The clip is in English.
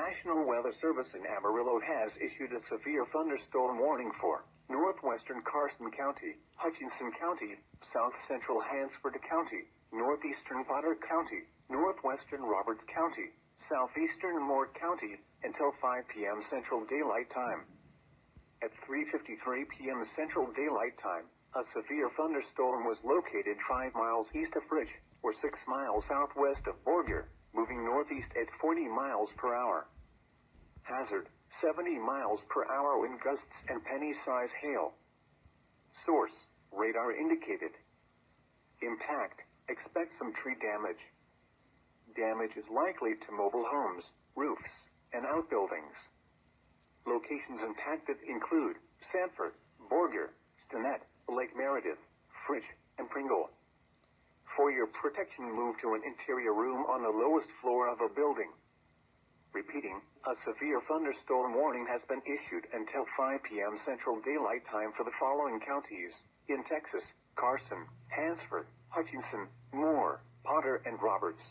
National Weather Service in Amarillo has issued a severe thunderstorm warning for northwestern Carson County, Hutchinson County, south central Hansford County, northeastern Potter County, northwestern Roberts County, southeastern Moore County, until 5 p.m. Central Daylight Time. At 3:53 p.m. Central Daylight Time, a severe thunderstorm was located 5 miles east of Rich, or 6 miles southwest of Borger, moving northeast at 40 miles per hour. Hazard, 70 miles per hour wind gusts and penny-size hail. Source, radar indicated. Impact, expect some tree damage. Damage is likely to mobile homes, roofs, and outbuildings. Locations impacted include Sanford, Borger, Stinnett, Lake Meredith, Fritch, and Pringle. For your protection, move to an interior room on the lowest floor of a building. Repeating, a severe thunderstorm warning has been issued until 5 p.m. Central Daylight Time for the following counties in Texas: Carson, Hansford, Hutchinson, Moore, Potter, and Roberts.